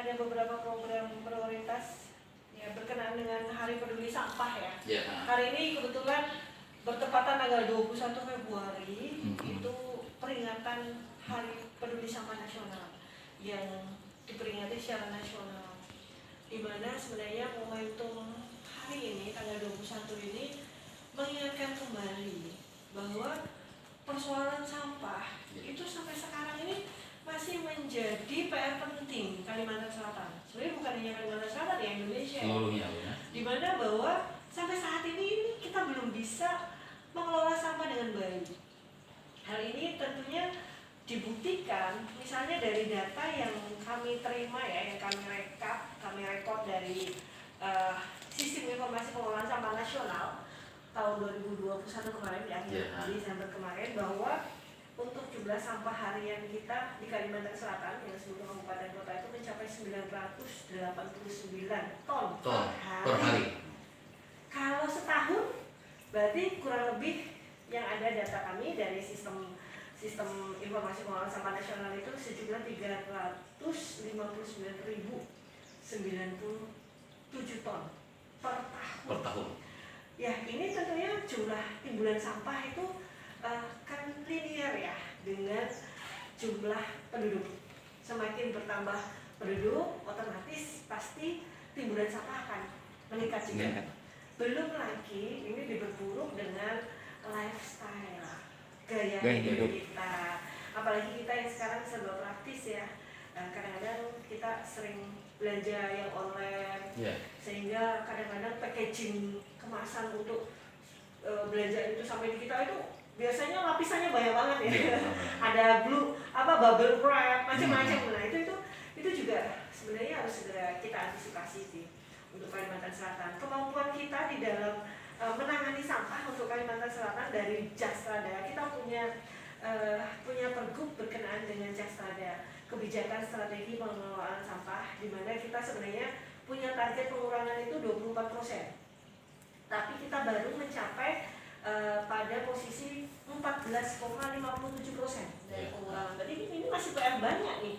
ada beberapa program prioritas ya berkenaan dengan Hari Peduli Sampah ya. Hari ini kebetulan bertepatan tanggal 21 Februari itu peringatan Hari Peduli Sampah Nasional yang diperingati secara nasional. Di mana sebenarnya momentum hari ini tanggal 21 ini mengingatkan kembali bahwa persoalan sampah itu sampai sekarang ini masih menjadi PR penting Kalimantan Selatan. Sebenarnya bukan hanya Kalimantan Selatan ya, Indonesia. Ya. Di mana bahwa sampai saat ini kita belum bisa mengelola sampah dengan baik. Hal ini tentunya dibuktikan misalnya dari data yang kami terima ya, yang kami rekod dari Sistem Informasi Pengelolaan Sampah Nasional tahun 2021 kemarin di akhir Desember kemarin, bahwa untuk jumlah sampah harian kita di Kalimantan Selatan yang seluruh kabupaten kota itu mencapai 989 ton per hari. Kalau setahun berarti kurang lebih yang ada data kami dari sistem informasi pengelolaan sampah nasional itu sejumlah 359.097 ton per tahun. Ya, ini tentunya jumlah timbulan sampah itu kan linear ya dengan jumlah penduduk. Semakin bertambah penduduk, otomatis pasti timbulan sampah akan meningkat juga. Belum lagi ini diperburuk dengan lifestyle, gaya hidup kita. Apalagi kita yang sekarang serba praktis ya. Kadang-kadang kita sering belanja yang online, sehingga kadang-kadang packaging kemasan untuk belanja itu sampai di kita itu biasanya lapisannya banyak banget ya. Ada bubble wrap, macam-macam. Nah itu juga sebenarnya harus segera kita antisipasi sih untuk Kalimantan Selatan. Kemampuan kita di dalam menangani sampah untuk Kalimantan Selatan dari Jastrada, kita punya pergub berkenaan dengan Jastrada, kebijakan strategi pengelolaan sampah, di mana kita sebenarnya punya target pengurangan itu 24%. Tapi kita baru mencapai pada posisi 14,57% dari pengurangan. Berarti ini masih PR banyak nih.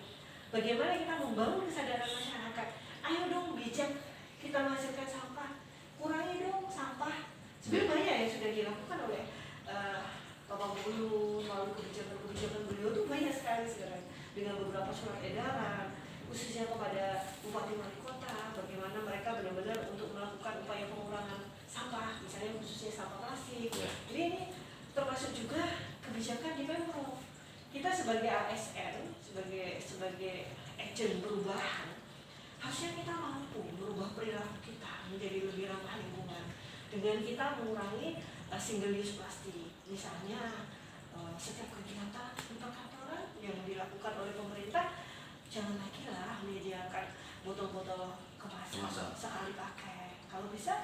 Bagaimana kita membangun kesadaran masyarakat? Ayo dong bijak kita menghasilkan sampah, kurangi dong sampah. Sebenarnya banyak yang sudah dilakukan oleh Bapak Gubernur melalui kebijakan beliau tuh banyak sekali sekarang, dengan beberapa surat edaran khususnya kepada bupati wali kota, bagaimana mereka benar-benar untuk melakukan upaya pengurangan sampah, misalnya khususnya sampah plastik. Jadi ini termasuk juga kebijakan di Pemprov. Kita sebagai ASN, sebagai agent perubahan, harusnya kita mampu merubah perilaku kita menjadi lebih ramah lingkungan dengan kita mengurangi single use plastik. Misalnya setiap kegiatan tempat kantoran yang dilakukan oleh pemerintah, jangan lagi lah menyediakan botol-botol kemasan sekali pakai. Kalau bisa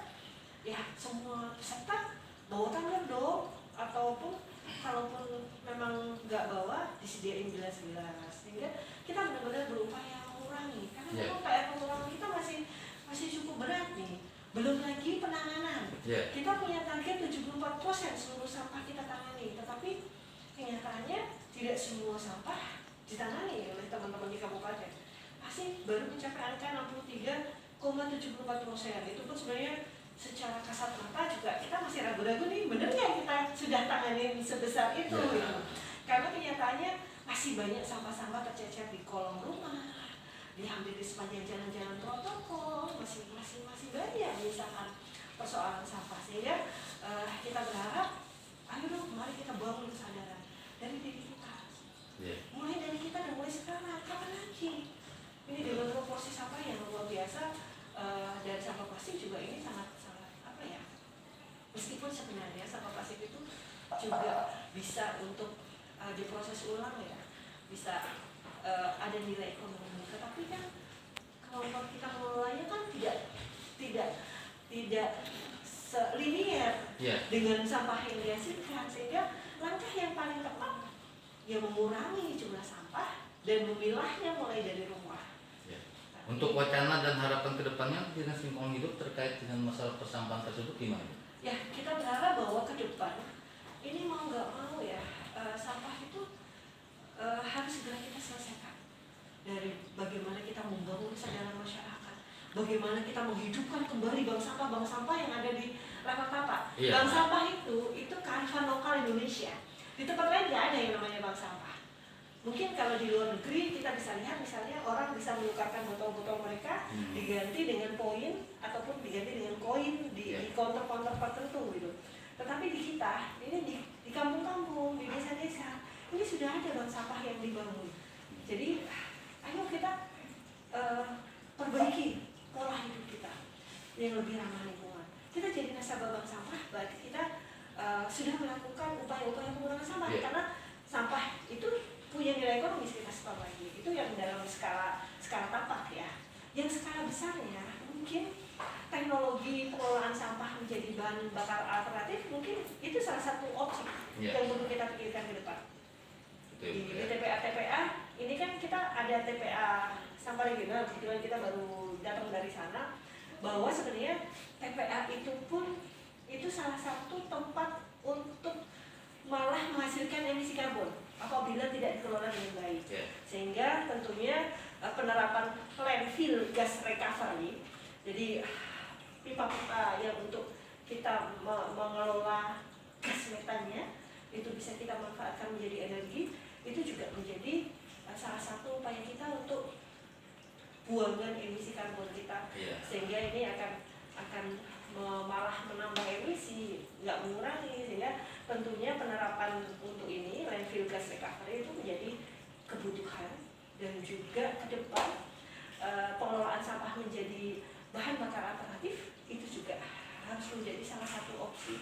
ya semua peserta bawa tumbler dong, ataupun kalaupun memang nggak bawa disediain gelas-gelas, sehingga kita benar-benar berupaya mengurangi. Karena memang PR pengurangan kita masih cukup berat nih. Belum lagi penanganan. Kita punya target 74% seluruh sampah kita tangani, tetapi kenyataannya tidak semua sampah ditangani oleh teman-teman di kabupaten. Masih baru mencapai angka 63,74%. Itu pun sebenarnya secara kasat mata juga kita masih ragu-ragu nih, bener nggak kita sudah tangani sebesar itu gitu. Karena kenyataannya masih banyak sampah-sampah tercecer di kolong rumah, diambil di sepanjang jalan-jalan protokol, masih banyak misalkan persoalan sampah. Sehingga kita berharap, ayo dong mari kita bangun kesadaran dari diri kita. Mulai dari kita dan mulai sekarang, kapan lagi? Ini dengan proporsi sampah yang luar biasa, dan sampah plastik juga ini sangat apa ya? Meskipun sebenarnya sampah plastik itu juga bisa untuk diproses ulang ya, bisa ada nilai ekonomi, tetapi kan kemampuan kita mengelolanya kan tidak selinier dengan sampah yang dihasilkan, sehingga langkah yang paling tepat ya mengurangi jumlah sampah dan memilahnya mulai dari rumah. Untuk wacana dan harapan kedepannya Dinas Lingkungan Hidup terkait dengan masalah persampahan tersebut gimana? Ya, kita berharap bahwa ke depan ini mau nggak mau ya sampah itu harus segera kita selesaikan. Dari bagaimana kita membangun kesadaran bagaimana kita menghidupkan kembali bank sampah yang ada di Rakatapa. Iya. Bank sampah itu kearifan lokal Indonesia. Di tempat lain nggak ada yang namanya bank sampah. Mungkin kalau di luar negeri kita bisa lihat misalnya orang bisa menukarkan botol-botol mereka diganti dengan poin ataupun diganti dengan koin di counter-counter tertentu gitu. Tetapi di kita ini di kampung-kampung, di desa-desa ini sudah ada bank sampah yang dibangun. Jadi ayo kita perbaiki pola hidup kita yang lebih ramah lingkungan. Kita jadi nasabah bank sampah, berarti kita sudah melakukan upaya-upaya pengurangan sampah karena sampah itu punya nilai ekonomis kita setor lagi. Itu yang dalam skala tapak ya. Yang skala besarnya mungkin teknologi pengelolaan sampah menjadi bahan bakar alternatif, mungkin itu salah satu opsi yang perlu kita pikirkan ke depan. Di TPA ini kan kita ada TPA sampah regional, kebetulan kita baru datang dari sana, bahwa sebenarnya TPA itu pun itu salah satu tempat untuk malah menghasilkan emisi karbon apabila tidak dikelola dengan baik. Sehingga tentunya penerapan landfill gas recovery, jadi pipa-pipa yang untuk kita mengelola gas metannya itu bisa kita manfaatkan menjadi energi, itu juga menjadi salah satu upaya kita untuk buangan emisi karbon kita. Sehingga ini akan malah menambah emisi, nggak mengurangi. Sehingga tentunya penerapan untuk ini landfill gas recovery itu menjadi kebutuhan, dan juga ke depan pengelolaan sampah menjadi bahan bakar alternatif itu juga harus menjadi salah satu opsi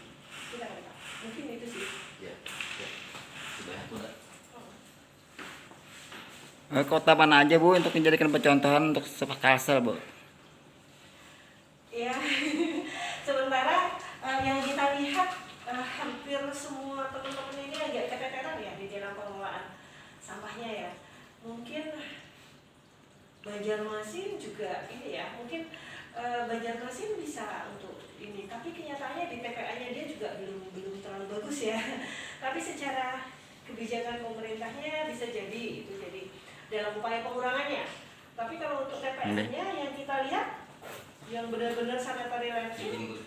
kita ke depan. Mungkin itu sih. Sudah. Kota mana aja Bu untuk menjadikan percontohan untuk sepak Kalsel Bu? Ya, sementara yang kita lihat hampir semua teman-teman ini agak keteteran ya di dalam pengelolaan sampahnya ya. Mungkin Banjarmasin juga ini ya, mungkin Banjarmasin bisa untuk ini, tapi kenyataannya di TPA-nya dia juga belum terlalu bagus ya. Tapi secara kebijakan pemerintahnya bisa jadi itu jadi dalam upaya pengurangannya. Tapi kalau untuk TPS-nya yang kita lihat yang benar-benar sanitary landfill,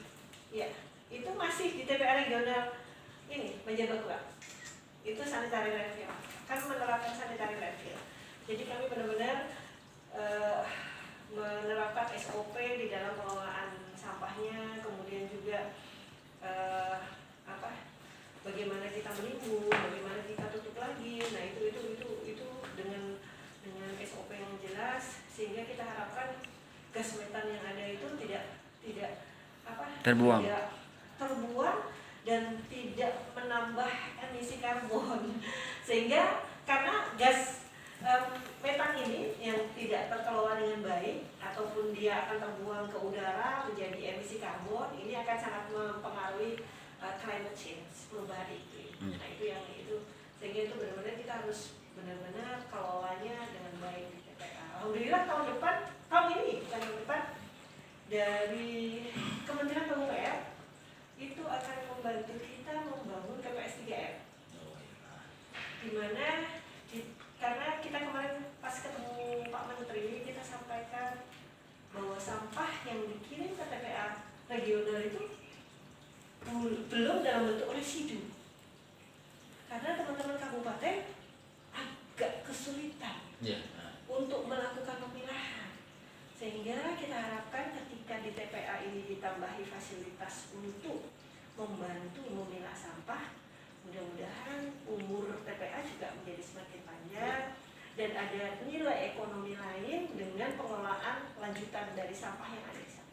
ya itu masih di TPA regional ini Banjarbaku. Itu sanitary landfill, kan menerapkan sanitary landfill. Jadi kami benar-benar menerapkan SOP di dalam pengelolaan sampahnya, kemudian juga bagaimana kita menimbun, bagaimana kita tutup lagi. Nah itu dengan SOP yang jelas, sehingga kita harapkan gas metan yang ada itu tidak terbuang dan tidak menambah emisi karbon. Sehingga karena gas metan ini yang tidak terkelola dengan baik ataupun dia akan terbuang ke udara menjadi emisi karbon, ini akan sangat mempengaruhi climate change, perubahan iklim. Nah itu sehingga itu benar-benar kita harus benar-benar kelolanya dengan baik di TPA. Alhamdulillah tahun ini bukan tahun depan, dari Kementerian PUPR itu akan membantu kita membangun TPS 3R, di mana karena kita kemarin pas ketemu Pak Menteri, kita sampaikan bahwa sampah yang dikirim ke TPA regional itu belum dalam bentuk residu, karena teman-teman kabupaten agak kesulitan untuk melakukan pemilahan. Sehingga kita harapkan ketika di TPA ini ditambahi fasilitas untuk membantu memilah sampah, mudah-mudahan umur TPA juga menjadi semakin panjang dan ada nilai ekonomi lain dengan pengelolaan lanjutan dari sampah yang ada di sana.